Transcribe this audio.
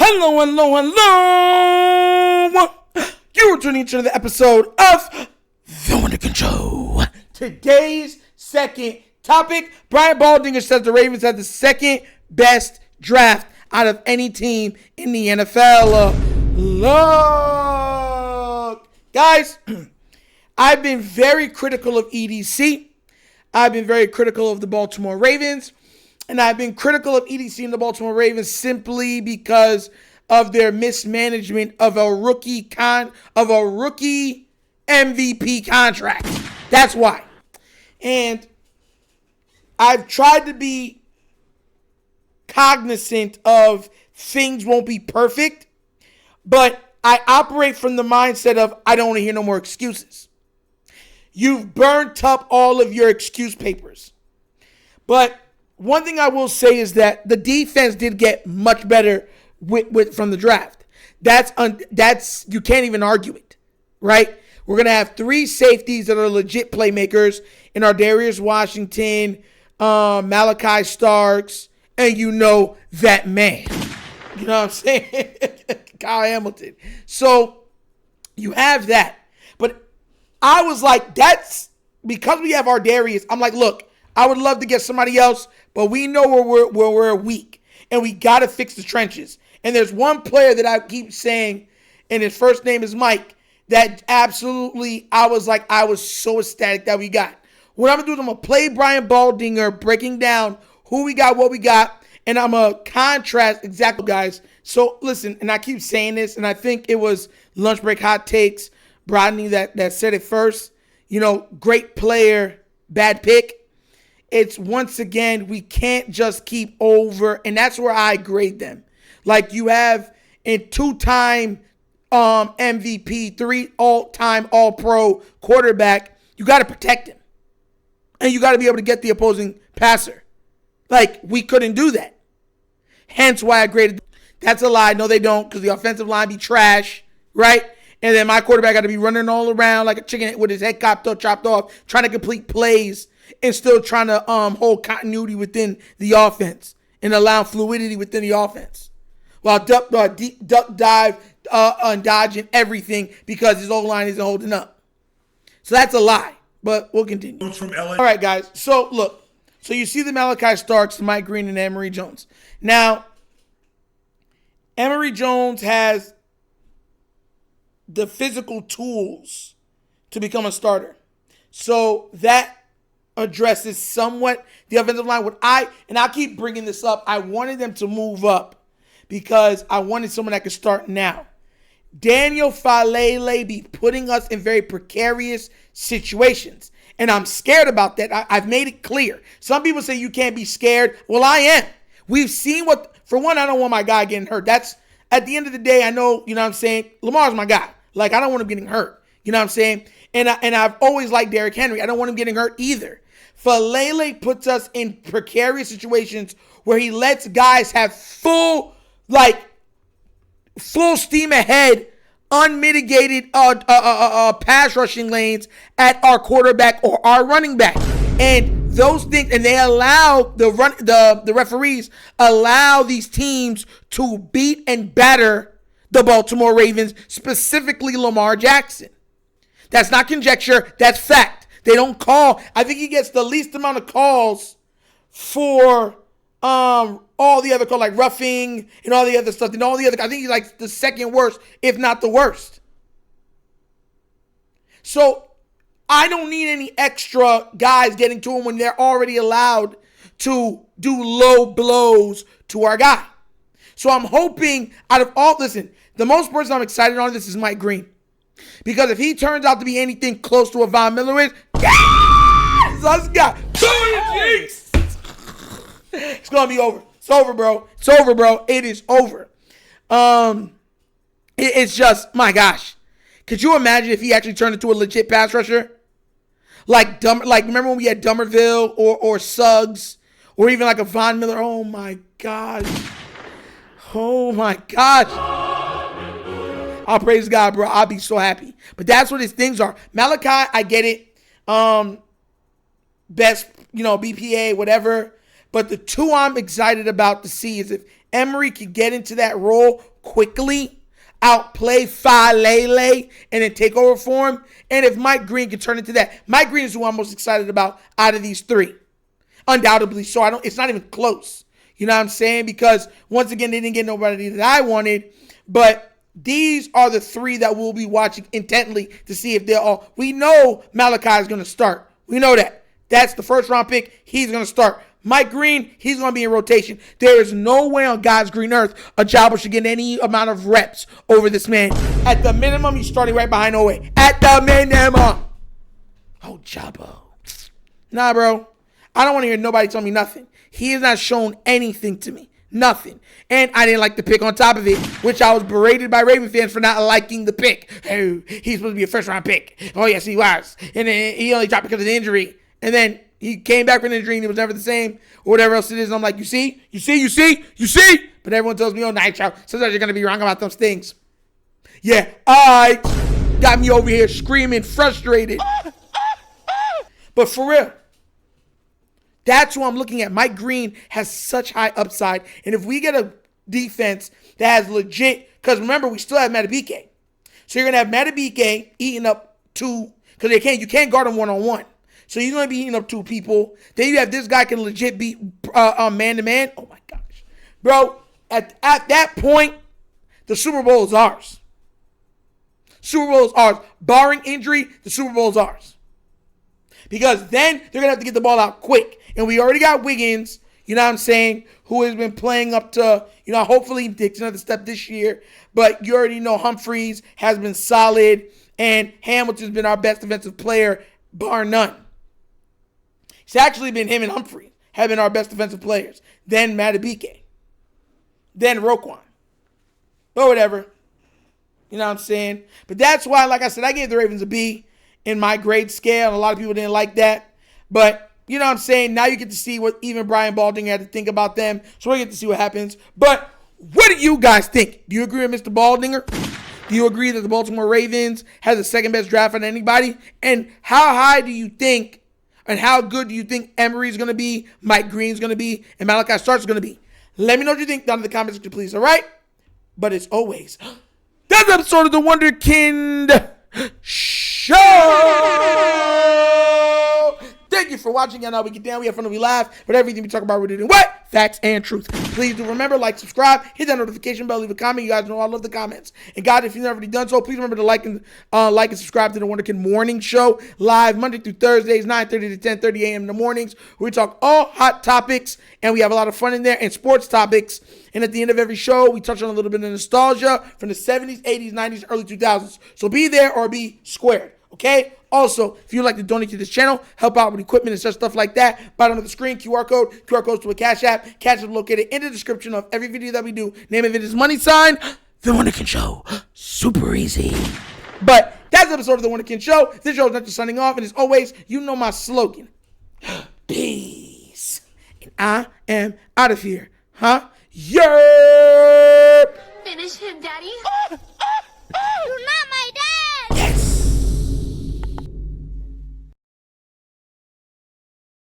Hello. You are tuning into the episode of TheWunderkindShow. Today's second topic, Brian Baldinger says the Ravens had the second best draft out of any team in the NFL. Look, guys, I've been very critical of EDC. I've been very critical of the Baltimore Ravens. And I've been critical of EDC and the Baltimore Ravens simply because of their mismanagement of a rookie MVP contract. That's why. And I've tried to be cognizant of things won't be perfect, but I operate from the mindset of I don't want to hear no more excuses. You've burnt up all of your excuse papers. But one thing I will say is that the defense did get much better from the draft. That's you can't even argue it, right? We're gonna have three safeties that are legit playmakers in Ardarius Washington, Malachi Starks, and you know that man. You know what I'm saying? Kyle Hamilton. So you have that, but I was like, that's because we have Ardarius. I'm like, look, I would love to get somebody else, but we know where we're weak, and we got to fix the trenches. And there's one player that I keep saying, and his first name is Mike, that absolutely I was so ecstatic that we got. What I'm going to do is I'm going to play Brian Baldinger breaking down who we got, what we got, and I'm going to contrast exactly, guys. So listen, and I keep saying this, and I think it was Lunch Break Hot Takes, Rodney, that said it first. You know, great player, bad pick. It's once again, we can't just keep over, and that's where I grade them. Like you have a two-time MVP, 3 all-time all-pro quarterback, you got to protect him. And you got to be able to get the opposing passer. Like, we couldn't do that. Hence why I graded them. That's a lie. No, they don't, because the offensive line be trash, right? And then my quarterback got to be running all around like a chicken with his head chopped off, trying to complete plays and still trying to hold continuity within the offense and allow fluidity within the offense. While duck dive and dodging everything because his O-line isn't holding up. So that's a lie, but we'll continue. From LA. All right, guys. So, look. So you see the Malachi Starks, Mike Green, and Emory Jones. Now, Emory Jones has the physical tools to become a starter. So that addresses somewhat the offensive line. And I'll keep bringing this up. I wanted them to move up because I wanted someone that could start now. Daniel Falele be putting us in very precarious situations. And I'm scared about that. I've made it clear. Some people say you can't be scared. Well, I am. We've seen for one, I don't want my guy getting hurt. That's, at the end of the day, I know, you know what I'm saying? Lamar's my guy. Like, I don't want him getting hurt. You know what I'm saying? And I've always liked Derrick Henry. I don't want him getting hurt either. Falele puts us in precarious situations where he lets guys have full steam ahead, unmitigated pass rushing lanes at our quarterback or our running back. And those things, and they allow the referees allow these teams to beat and batter the Baltimore Ravens, specifically Lamar Jackson. That's not conjecture, that's fact. They don't call. I think he gets the least amount of calls for all the other calls, like roughing and all the other stuff. And all the other, I think he's like the second worst, if not the worst. So I don't need any extra guys getting to him when they're already allowed to do low blows to our guy. So I'm hoping listen, the most person I'm excited on this is Mike Green. Because if he turns out to be anything close to what Von Miller is, yes! Let's go. It's going to be over. It's over, bro. It's over, bro. It is over. It's just, my gosh. Could you imagine if he actually turned into a legit pass rusher? Like remember when we had Dummerville or Suggs or even like a Von Miller? Oh, my gosh. Oh, my gosh. I'll praise God, bro. I'll be so happy. But that's what his things are. Malachi, I get it. Best, BPA, whatever. But the two I'm excited about to see is if Emory could get into that role quickly, outplay Falele, and then take over for him. And if Mike Green can turn into that, Mike Green is who I'm most excited about out of these three. Undoubtedly so. It's not even close. You know what I'm saying? Because once again, they didn't get nobody that I wanted. But these are the three that we'll be watching intently to see if they're all. We know Malachi is going to start. We know that. That's the first round pick. He's going to start. Mike Green, he's going to be in rotation. There is no way on God's green earth a Jabba should get any amount of reps over this man. At the minimum, he's starting right behind Owe. At the minimum. Oh, Jabba. Nah, bro. I don't want to hear nobody tell me nothing. He has not shown anything to me. Nothing. And I didn't like the pick on top of it, which I was berated by Raven fans for not liking the pick. Oh, he's supposed to be a first round pick. Oh, yes, he was. And then he only dropped because of the injury. And then he came back from an injury and he was never the same, or whatever else it is. And I'm like, you see? But everyone tells me, oh, Nitro, sometimes you're going to be wrong about those things. Yeah, I got me over here screaming, frustrated. But for real, that's who I'm looking at. Mike Green has such high upside. And if we get a defense that has legit, because remember, we still have Matabike. So you're going to have Matabike eating up two, because you can't guard him one-on-one. So he's going to be eating up two people. Then you have this guy can legit beat man-to-man. Oh, my gosh. Bro, at that point, the Super Bowl is ours. Super Bowl is ours. Barring injury, the Super Bowl is ours. Because then they're going to have to get the ball out quick. And we already got Wiggins, you know what I'm saying, who has been playing up to, hopefully he takes another step this year. But you already know Humphreys has been solid. And Hamilton's been our best defensive player, bar none. It's actually been him and Humphrey have been our best defensive players. Then Matabike. Then Roquan. But whatever. You know what I'm saying? But that's why, like I said, I gave the Ravens a B in my grade scale. And a lot of people didn't like that. But, you know what I'm saying? Now you get to see what even Brian Baldinger had to think about them. So we get to see what happens. But what do you guys think? Do you agree with Mr. Baldinger? Do you agree that the Baltimore Ravens has the second best draft on anybody? And how high do you think, and how good do you think Emery's going to be, Mike Green's going to be, and Malachi Stark's going to be? Let me know what you think down in the comments section, please, all right? But as always, that's an episode of the Wunderkind Show! Thank you for watching. And now we get down, we have fun, and we laugh. But everything we talk about, we're doing what? Facts and truth. Please do remember, like, subscribe, hit that notification bell, leave a comment. You guys know I love the comments. And God, if you've never already done so, please remember to like and subscribe to the Wunderkind Morning Show, live Monday through Thursdays, 9:30 to 10:30 a.m. in the mornings. We talk all hot topics, and we have a lot of fun in there, and sports topics. And at the end of every show, we touch on a little bit of nostalgia from the 70s, 80s, 90s, early 2000s. So be there or be squared. Okay? Also, if you'd like to donate to this channel, help out with equipment and such stuff like that, bottom of the screen, QR codes to a Cash App. Cash App located in the description of every video that we do. Name of it is money sign, The Wunderkind Show. Super easy. But that's the episode of The Wunderkind Show. This show is not just signing off, and as always, you know my slogan. Peace. And I am out of here. Huh? Yerp! Finish him, Daddy.